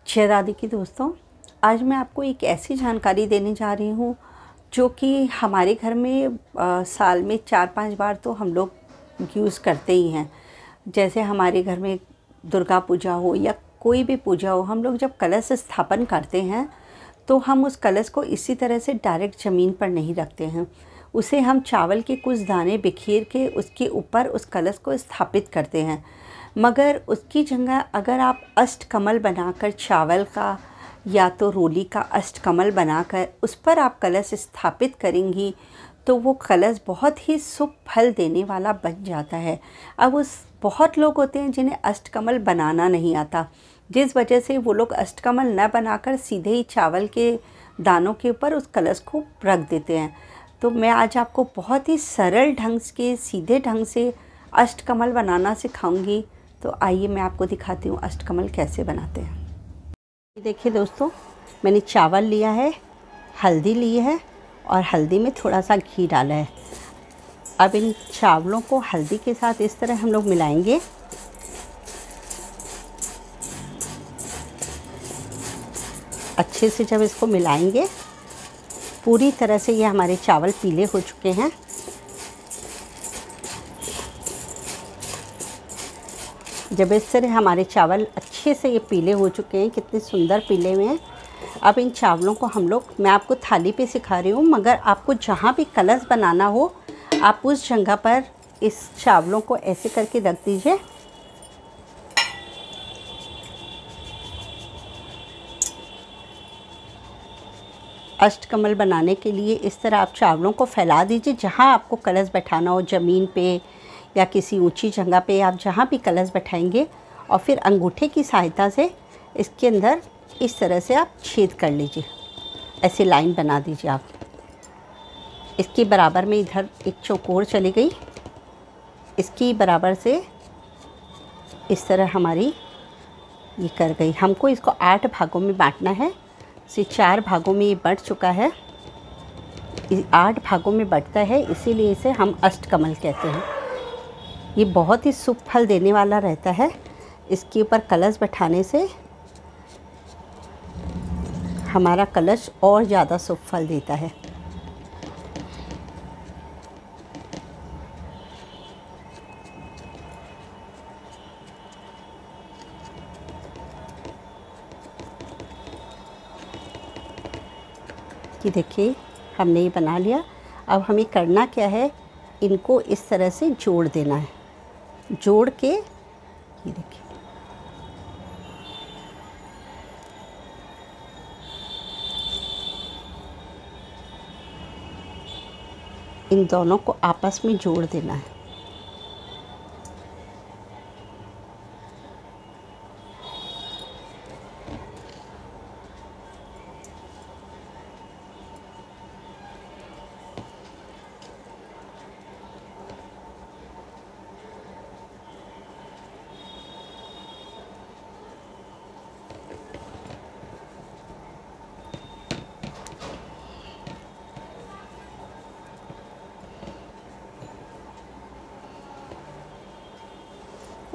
जय दादी की दोस्तों, आज मैं आपको एक ऐसी जानकारी देने जा रही हूँ जो कि हमारे घर में साल में 4-5 बार तो हम लोग यूज़ करते ही हैं। जैसे हमारे घर में दुर्गा पूजा हो या कोई भी पूजा हो, हम लोग जब कलश स्थापन करते हैं तो हम उस कलश को इसी तरह से डायरेक्ट ज़मीन पर नहीं रखते हैं। उसे हम चावल के कुछ दाने बिखेर के उसके ऊपर उस कलश को स्थापित करते हैं। मगर उसकी जगह अगर आप अष्टकमल बनाकर चावल का या तो रोली का अष्टकमल बनाकर उस पर आप कलश स्थापित करेंगी तो वो कलश बहुत ही शुभ फल देने वाला बन जाता है। अब उस बहुत लोग होते हैं जिन्हें अष्टकमल बनाना नहीं आता, जिस वजह से वो लोग अष्टकमल न बनाकर सीधे ही चावल के दानों के ऊपर उस कलश को रख देते हैं। तो मैं आज आपको बहुत ही सरल ढंग के सीधे ढंग से अष्टकमल बनाना सिखाऊंगी। तो आइए मैं आपको दिखाती हूँ अष्टकमल कैसे बनाते हैं। देखिए दोस्तों, मैंने चावल लिया है, हल्दी ली है और हल्दी में थोड़ा सा घी डाला है। अब इन चावलों को हल्दी के साथ इस तरह हम लोग मिलाएंगे। अच्छे से जब इसको मिलाएंगे, पूरी तरह से ये हमारे चावल पीले हो चुके हैं। जब इस तरह हमारे चावल अच्छे से ये पीले हो चुके हैं, कितने सुंदर पीले हुए हैं। अब इन चावलों को हम लोग, मैं आपको थाली पे सिखा रही हूँ, मगर आपको जहाँ भी कलश बनाना हो आप उस जगह पर इस चावलों को ऐसे करके रख दीजिए। अष्टकमल बनाने के लिए इस तरह आप चावलों को फैला दीजिए। जहाँ आपको कलश बैठाना हो, ज़मीन पे या किसी ऊंची जगह पे, आप जहाँ भी कलश बैठाएंगे, और फिर अंगूठे की सहायता से इसके अंदर इस तरह से आप छेद कर लीजिए। ऐसे लाइन बना दीजिए आप। इसके बराबर में इधर एक चौकोर चली गई, इसकी बराबर से इस तरह हमारी ये कर गई। हमको इसको 8 भागों में बांटना है। इसे 4 भागों में ये बँट चुका है, 8 भागों में बँटता है, इसीलिए इसे हम अष्टकमल कहते हैं। ये बहुत ही शुभ फल देने वाला रहता है। इसके ऊपर कलश बैठाने से हमारा कलश और ज़्यादा शुभ फल देता है। कि देखिए हमने ये बना लिया। अब हमें करना क्या है, इनको इस तरह से जोड़ देना है। जोड़ के ये देखिए, इन दोनों को आपस में जोड़ देना है।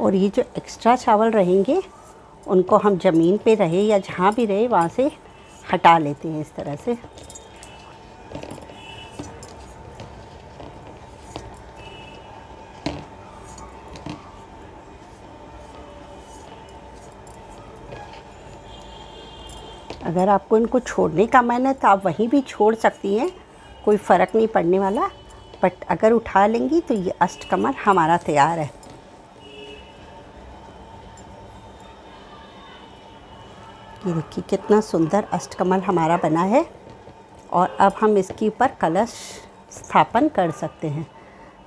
और ये जो एक्स्ट्रा चावल रहेंगे उनको हम ज़मीन पे रहे या जहाँ भी रहे वहाँ से हटा लेते हैं इस तरह से। अगर आपको इनको छोड़ने का मन है तो आप वहीं भी छोड़ सकती हैं, कोई फ़र्क नहीं पड़ने वाला। बट अगर उठा लेंगी तो ये अष्टकमल हमारा तैयार है। ये देखिए कितना सुंदर अष्टकमल हमारा बना है। और अब हम इसके ऊपर कलश स्थापन कर सकते हैं।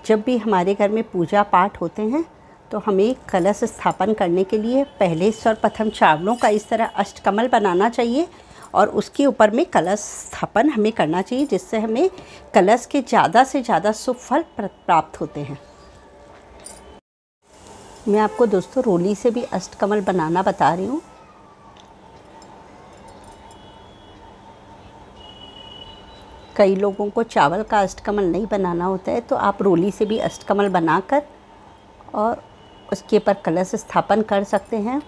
जब भी हमारे घर में पूजा पाठ होते हैं तो हमें कलश स्थापन करने के लिए पहले सर्वप्रथम चावलों का इस तरह अष्टकमल बनाना चाहिए और उसके ऊपर में कलश स्थापन हमें करना चाहिए, जिससे हमें कलश के ज़्यादा से ज़्यादा शुभ फल प्राप्त होते हैं। मैं आपको दोस्तों रोली से भी अष्टकमल बनाना बता रही हूँ। कई लोगों को चावल का अष्टकमल नहीं बनाना होता है, तो आप रोली से भी अष्टकमल बनाकर और उसके ऊपर कलश स्थापन कर सकते हैं।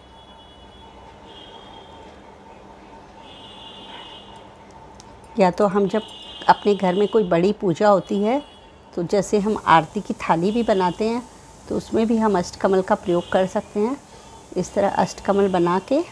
या तो हम जब अपने घर में कोई बड़ी पूजा होती है तो जैसे हम आरती की थाली भी बनाते हैं तो उसमें भी हम अष्टकमल का प्रयोग कर सकते हैं। इस तरह अष्टकमल बना के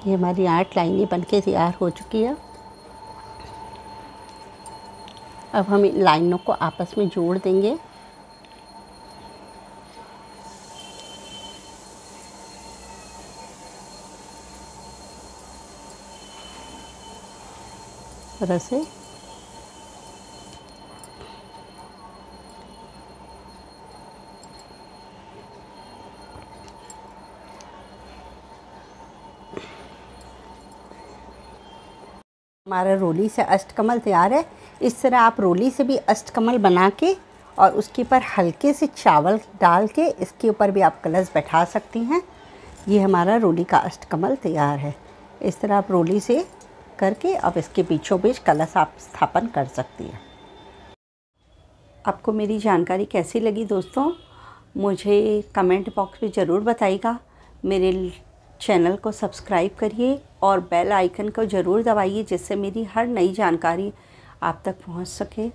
ये हमारी 8 लाइनें बनके तैयार हो चुकी है। अब हम इन लाइनों को आपस में जोड़ देंगे। तरह से हमारा रोली से अष्टकमल तैयार है। इस तरह आप रोली से भी अष्टकमल बना के और उसके ऊपर हल्के से चावल डाल के इसके ऊपर भी आप कलश बैठा सकती हैं। ये हमारा रोली का अष्टकमल तैयार है। इस तरह आप रोली से करके अब इसके बीचों बीच कलश आप स्थापन कर सकती हैं। आपको मेरी जानकारी कैसी लगी दोस्तों, मुझे कमेंट बॉक्स में ज़रूर बताइएगा। मेरे चैनल को सब्सक्राइब करिए और बेल आइकन को ज़रूर दबाइए जिससे मेरी हर नई जानकारी आप तक पहुंच सके।